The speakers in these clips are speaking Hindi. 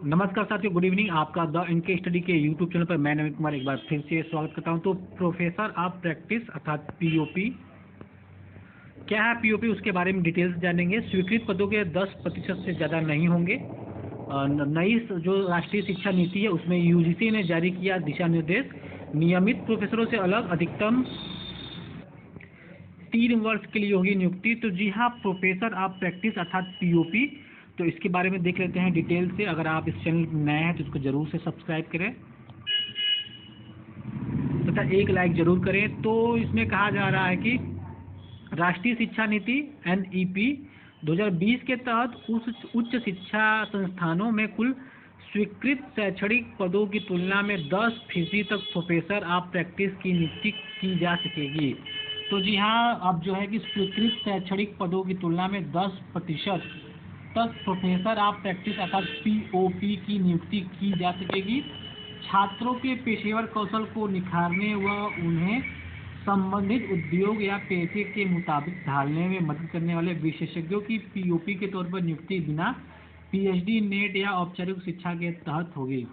नमस्कार साथियों, गुड इवनिंग। आपका द इनके स्टडी के यूट्यूब चैनल पर मैं नवीन कुमार एक बार फिर से स्वागत करता हूं। तो प्रोफेसर ऑफ प्रैक्टिस अर्थात पीओपी क्या है? पीओपी उसके बारे में डिटेल्स जानेंगे। स्वीकृत पदों के 10% से ज़्यादा नहीं होंगे। नई जो राष्ट्रीय शिक्षा नीति है उसमें यूजीसी ने जारी किया दिशा निर्देश। नियमित प्रोफेसरों से अलग अधिकतम 3 वर्ष के लिए होगी नियुक्ति। तो जी हाँ, प्रोफेसर ऑफ प्रैक्टिस अर्थात पीओपी, तो इसके बारे में देख लेते हैं डिटेल से। अगर आप इस चैनल पर नए हैं तो इसको जरूर से सब्सक्राइब करें तथा एक लाइक जरूर करें। तो इसमें कहा जा रहा है कि राष्ट्रीय शिक्षा नीति एनईपी 2020 के तहत उच्च शिक्षा संस्थानों में कुल स्वीकृत शैक्षणिक पदों की तुलना में 10% तक प्रोफेसर ऑफ प्रैक्टिस की नियुक्ति की जा सकेगी। तो जी हाँ, अब जो है कि स्वीकृत शैक्षणिक पदों की तुलना में 10% तक प्रोफेसर ऑफ प्रैक्टिस अर्थात पीओपी की नियुक्ति की जा सकेगी। छात्रों के पेशेवर कौशल को निखारने व उन्हें संबंधित उद्योग या पेशे के मुताबिक ढालने में मदद करने वाले विशेषज्ञों की पीओपी के तौर पर नियुक्ति बिना पीएचडी, नेट या औपचारिक शिक्षा के तहत होगी।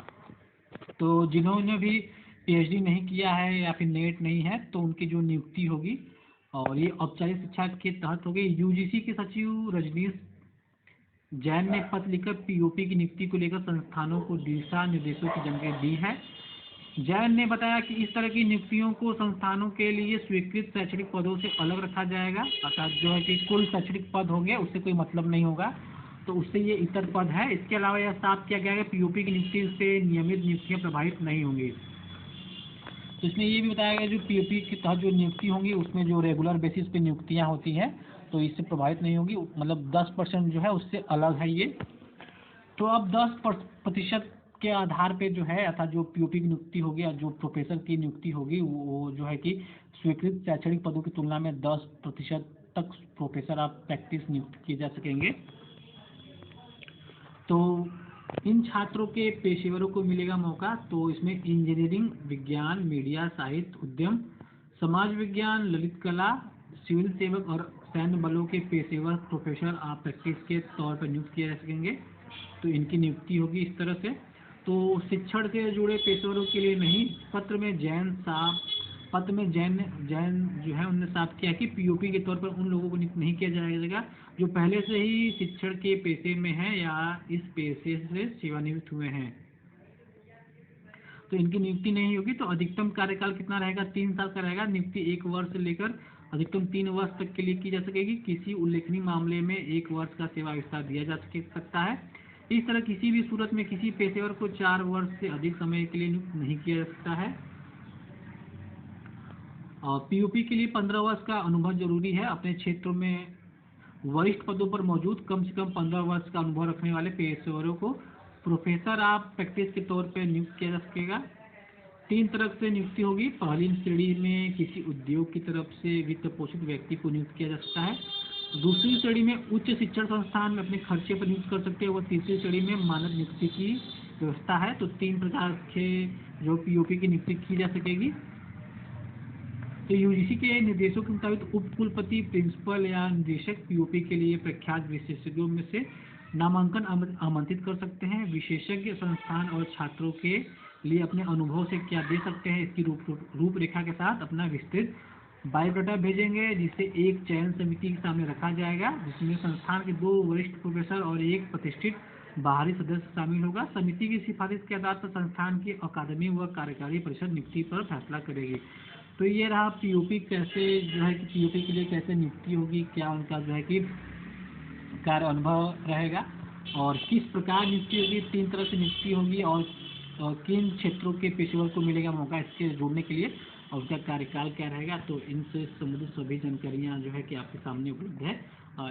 तो जिन्होंने भी पीएचडी नहीं किया है या फिर नेट नहीं है तो उनकी जो नियुक्ति होगी और ये औपचारिक शिक्षा के तहत होगी। यूजीसी के सचिव रजनीश जैन ने पत्र लिखकर पीओपी की नियुक्ति को लेकर संस्थानों को दिशा निर्देशों की जानकारी दी है। जैन ने बताया कि इस तरह की नियुक्तियों को संस्थानों के लिए स्वीकृत शैक्षणिक पदों से अलग रखा जाएगा, अर्थात जो है कि कुल शैक्षणिक पद होंगे उससे कोई मतलब नहीं होगा, तो उससे ये इतर पद है। इसके अलावा यह साफ किया गया है कि पीओपी की नियुक्ति से नियमित नियुक्तियां प्रभावित नहीं होंगी। तो इसमें ये भी बताया गया जो पीओपी के तहत जो नियुक्ति होंगी उसमें जो रेगुलर बेसिस पे नियुक्तियां होती हैं तो इससे प्रभावित नहीं होगी, मतलब 10% जो है उससे अलग है ये। तो अब 10% के आधार पे जो है अर्थात जो पीओपी की नियुक्ति होगी या जो प्रोफेसर की नियुक्ति होगी वो जो है कि स्वीकृत शैक्षणिक पदों की तुलना में 10% तक प्रोफेसर ऑफ प्रैक्टिस नियुक्त किए जा सकेंगे। तो इन छात्रों के पेशेवरों को मिलेगा मौका। तो इसमें इंजीनियरिंग, विज्ञान, मीडिया, साहित्य, उद्यम, समाज विज्ञान, ललित कला, सिविल सेवक और सैन्य बलों के पेशेवर प्रोफेसर ऑफ प्रैक्टिस के तौर पर नियुक्त किए जा सकेंगे। तो इनकी नियुक्ति होगी इस तरह से। तो शिक्षण से जुड़े पेशेवरों के लिए नहीं। पत्र में जैन जो है उन्होंने साफ किया कि पीओपी के तौर पर उन लोगों को नियुक्त नहीं किया जाएगा जो पहले से ही शिक्षण के पेशे में हैं या इस पेशे से सेवानिवृत्त हुए हैं, तो इनकी नियुक्ति नहीं होगी। तो अधिकतम कार्यकाल कितना रहेगा? 3 साल का रहेगा। नियुक्ति 1 वर्ष से लेकर अधिकतम 3 वर्ष तक के लिए की जा सकेगी। किसी उल्लेखनीय मामले में 1 वर्ष का सेवा विस्तार दिया जा सकता है। इस तरह किसी भी सूरत में किसी पेशेवर को 4 वर्ष से अधिक समय के लिए नियुक्त नहीं किया जा सकता है। और पीओपी के लिए 15 वर्ष का अनुभव जरूरी है। अपने क्षेत्रों में वरिष्ठ पदों पर मौजूद कम से कम 15 वर्ष का अनुभव रखने वाले पेशेवरों को प्रोफेसर ऑफ प्रैक्टिस के तौर पर नियुक्त किया जा सकेगा। 3 तरह से नियुक्ति होगी। पहली श्रेणी में किसी उद्योग की तरफ से वित्त पोषित व्यक्ति को नियुक्त किया जा सकता है। दूसरी श्रेणी में उच्च शिक्षण संस्थान में अपने खर्चे पर नियुक्त कर सकते हैं। और तीसरी श्रेणी में मानद नियुक्ति की व्यवस्था है। तो 3 प्रकार के जो पीओपी की नियुक्ति की जा सकेगी। तो यूजीसी के निर्देशों के मुताबिक उप कुलपति, प्रिंसिपल या निदेशक पीओपी के लिए प्रख्यात विशेषज्ञों में से नामांकन आमंत्रित कर सकते हैं। विशेषज्ञ संस्थान और छात्रों के लिए अपने अनुभव से क्या दे सकते हैं इसकी रूपरेखा के साथ अपना विस्तृत बायोडाटा भेजेंगे, जिसे एक चयन समिति के सामने रखा जाएगा, जिसमें संस्थान के 2 वरिष्ठ प्रोफेसर और 1 प्रतिष्ठित बाहरी सदस्य शामिल होगा। समिति की सिफारिश के आधार पर संस्थान की अकादमी व कार्यकारी परिषद नियुक्ति पर फैसला करेगी। तो ये रहा पीओपी कैसे जो है कि पीओपी के लिए कैसे नियुक्ति होगी, क्या उनका जो है कि कार्य अनुभव रहेगा और किस प्रकार नियुक्ति होगी। 3 तरह से नियुक्ति होगी और किन क्षेत्रों के पेशेवर को मिलेगा मौका इसके जुड़ने के लिए और उसका कार्यकाल क्या रहेगा। तो इनसे संबंधित सभी जानकारियाँ जो है कि आपके सामने उपलब्ध है।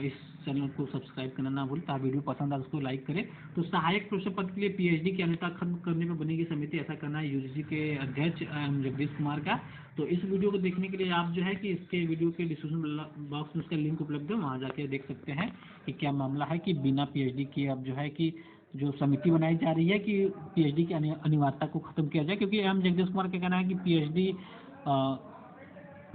इस चैनल को सब्सक्राइब करना ना भूलें। वीडियो पसंद आए उसको लाइक करें। तो सहायक प्रोफेसर पद के लिए पीएचडी की अन्यता खत्म करने पर बनेगी समिति, ऐसा करना है यूजीसी के अध्यक्ष जगदीश कुमार का। तो इस वीडियो को देखने के लिए आप जो है कि इसके वीडियो के डिस्क्रिप्शन बॉक्स में उसका लिंक उपलब्ध है, वहाँ जाके देख सकते हैं कि क्या मामला है कि बिना पीएचडी के अब जो है कि जो समिति बनाई जा रही है कि पीएचडी की अनिवार्यता को खत्म किया जाए। क्योंकि जगदीश कुमार का कहना है कि पीएचडी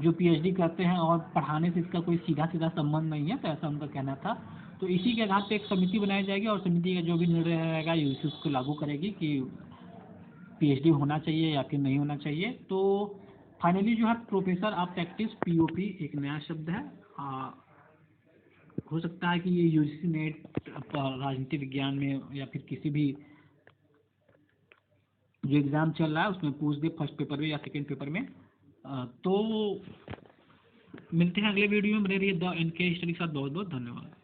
जो पीएचडी करते हैं और पढ़ाने से इसका कोई सीधा संबंध नहीं है, तो ऐसा उनका कहना था। तो इसी के आधार पे एक समिति बनाई जाएगी और समिति का जो भी निर्णय रहेगा यूजीसी उसको लागू करेगी कि पीएचडी होना चाहिए या फिर नहीं होना चाहिए। तो फाइनली जो है प्रोफेसर ऑफ प्रैक्टिस पीओपी एक नया शब्द है। हो सकता है कि ये यूजीसी नेट राजनीति विज्ञान में या फिर किसी भी जो एग्ज़ाम चल रहा है उसमें पूछ दे, फर्स्ट पेपर में या सेकेंड पेपर में। तो मिलते हैं अगले वीडियो में। बने रहिए द एनके स्टडी के साथ। बहुत बहुत धन्यवाद।